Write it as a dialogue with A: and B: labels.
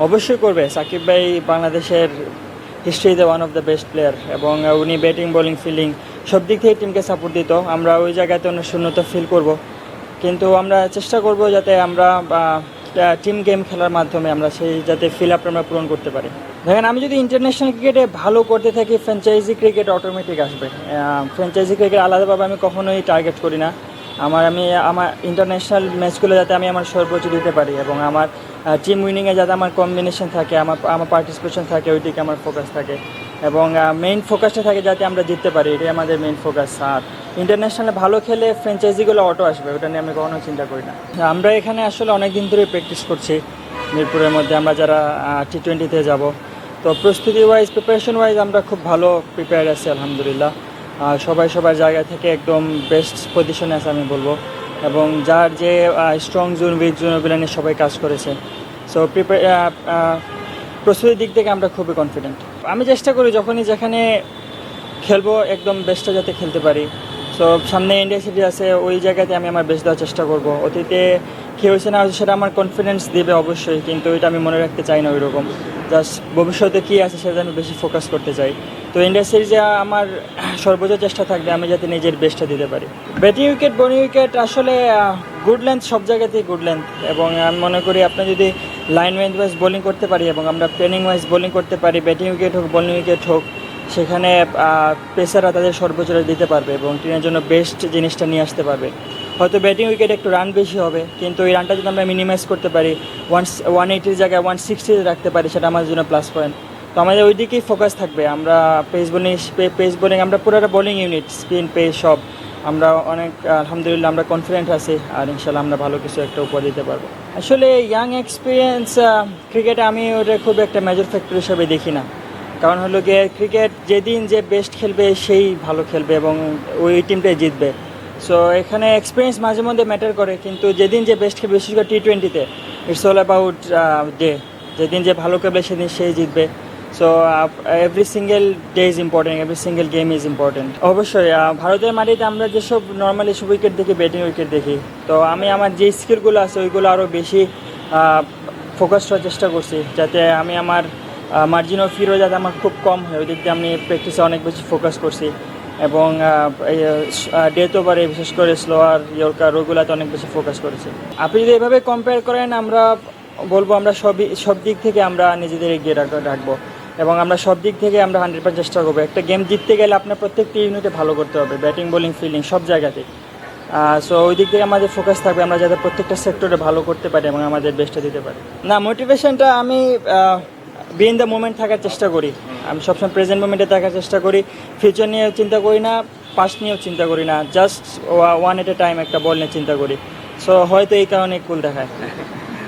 A: অবশ্যই করবে। সাকিব ভাই বাংলাদেশের হিস্ট্রিতে one of the best player এবং উনি ব্যাটিং বোলিং ফিল্ডিং সব দিক থেকে টিমকে সাপোর্ট দিত। আমরা ওই জায়গাতে অনেক শূন্যতা ফিল করব, কিন্তু আমরা চেষ্টা করব যাতে আমরা টিম গেম খেলার মাধ্যমে আমরা সেই যাতে ফিল আপটা আমরা পূরণ করতে পারি। দেখেন, আমি যদি ইন্টারন্যাশনাল ক্রিকেটে ভালো করতে থাকি, ফ্র্যাঞ্চাইজি ক্রিকেট অটোমেটিক আসবে। ফ্র্যাঞ্চাইজি ক্রিকেট আলাদাভাবে আমি কখনোই টার্গেট করি না। আমার ইন্টারন্যাশনাল ম্যাচগুলো যাতে আমি আমার সর্বোচ্চ দিতে পারি এবং আমার টিম উইনিংয়ে যাতে আমার কম্বিনেশন থাকে, আমার পার্টিসিপেশন থাকে, ওই দিকে আমার ফোকাস থাকে এবং মেইন ফোকাসটা থাকে যাতে আমরা জিততে পারি। এটাই আমাদের মেইন ফোকাস। আর ইন্টারন্যাশনালে ভালো খেলে ফ্র্যাঞ্চাইজিগুলো অটো আসবে, ওটা নিয়ে আমি কখনো চিন্তা করি না। আমরা এখানে আসলে অনেক দিন ধরে প্র্যাকটিস করছি মিরপুরের মধ্যে, আমরা যারা T20-তে যাব। তো প্রস্তুতি ওয়াইজ, প্রিপারেশন ওয়াইজ আমরা খুব ভালো প্রিপেয়ার আছি আলহামদুলিল্লাহ। সবাই সবার জায়গা থেকে একদম বেস্ট পজিশনে আছে আমি বলবো, এবং যার যে স্ট্রং জোন উইক জোন ওগুলো নিয়ে সবাই কাজ করেছে। সো প্রস্তুতির দিক থেকে আমরা খুবই কনফিডেন্ট। আমি চেষ্টা করি যখনই যেখানে খেলবো একদম বেস্টটা যাতে খেলতে পারি। সো সামনে ইন্ডিয়া সিরিজ আছে, ওই জায়গাতে আমি আমার বেস্ট দেওয়ার চেষ্টা করব। অতীতে কী হয়েছে না হয়েছে সেটা আমার কনফিডেন্স দেবে অবশ্যই, কিন্তু এটা আমি মনে রাখতে চাই না ওই রকম। জাস্ট ভবিষ্যতে কী আছে সেটা আমি বেশি ফোকাস করতে চাই। তো ইন্ডিয়া সিরিজে আমার সর্বোচ্চ চেষ্টা থাকবে আমি যাতে নিজের বেস্টটা দিতে পারি। ব্যাটিং উইকেট, বোলিং উইকেট আসলে গুড লেন্থ সব জায়গাতেই গুড লেন্থ, এবং আমি মনে করি আপনি যদি লাইন ওয়াইজ বোলিং করতে পারি এবং আমরা প্ল্যানিং ওয়াইজ বোলিং করতে পারি, ব্যাটিং উইকেট হোক বোলিং উইকেট হোক, সেখানে পেসাররা তাদের সর্বোচ্চটা দিতে পারবে এবং টিমের জন্য বেস্ট জিনিসটা নিয়ে আসতে পারবে। হয়তো ব্যাটিং উইকেট একটু রান বেশি হবে, কিন্তু ওই রানটা যদি আমরা মিনিমাইজ করতে পারি, 180-র জায়গায় 160 রাখতে পারি, সেটা আমাদের জন্য প্লাস পয়েন্ট। তো আমাদের ওই দিকেই ফোকাস থাকবে। আমরা পেস বোলিং আমরা পুরোটা বোলিং ইউনিট, স্পিন পেস সব আমরা অনেক আলহামদুলিল্লাহ আমরা কনফিডেন্ট আছি, আর ইনশাল্লাহ আমরা ভালো কিছু একটা উপহার দিতে পারবো। আসলে ইয়াং এক্সপিরিয়েন্স ক্রিকেটে আমি ওটা খুব একটা মেজর ফ্যাক্টর হিসাবে দেখি না। কারণ হলো গিয়ে ক্রিকেট যেদিন যে বেস্ট খেলবে সেই ভালো খেলবে এবং ওই টিমটাই জিতবে। সো এখানে এক্সপিরিয়েন্স মাঝে মধ্যে ম্যাটার করে, কিন্তু যেদিন যে বেস্ট খেলবে, বিশেষ করে T20-তে ইটস অল অ্যাবাউট ডে। যেদিন যে ভালো খেলবে সেদিন সেই জিতবে। So every single day is important, every single game is important. অবশ্যই ভারতের মাটিতে আমরা যেসব নর্মালি সব উইকেট দেখি, ব্যাটিং উইকেট দেখি। তো আমি আমার যে স্কিলগুলো আছে ওইগুলো আরও বেশি ফোকাস করার চেষ্টা করছি, যাতে আমি আমার মার্জিন অফ এরর যাতে আমার খুব কম হয়, ওই দিক দিয়ে আমি প্র্যাকটিসে অনেক বেশি ফোকাস করছি এবং ডেথ ওভারে বিশেষ করে স্লোয়ার ইয়র্কার ওগুলোতে অনেক বেশি ফোকাস করেছি। আপনি যদি এভাবে কম্পেয়ার করেন, আমরা বলবো আমরা সব দিক থেকে আমরা নিজেদের এগিয়ে রাখবো এবং আমরা সব দিক থেকে আমরা 100% চেষ্টা করবো। একটা গেম জিততে গেলে আপনার প্রত্যেকটি ইউনিটে ভালো করতে হবে, ব্যাটিং বোলিং ফিল্ডিং সব জায়গাতে। সো ওই দিক থেকে আমাদের ফোকাস থাকবে, আমরা যাতে প্রত্যেকটা সেক্টরে ভালো করতে পারি এবং আমাদের বেস্টটা দিতে পারি। না, মোটিভেশনটা আমি বি ইন দ্য মোমেন্ট থাকার চেষ্টা করি। আমি সবসময় প্রেজেন্ট মোমেন্টে থাকার চেষ্টা করি। ফিউচার নিয়ে চিন্তা করি না, পাস্ট নিয়েও চিন্তা করি না, জাস্ট ওয়ান এট এ টাইম একটা বল নিয়ে চিন্তা করি। সো হয়তো এই কারণে কুল দেখায়।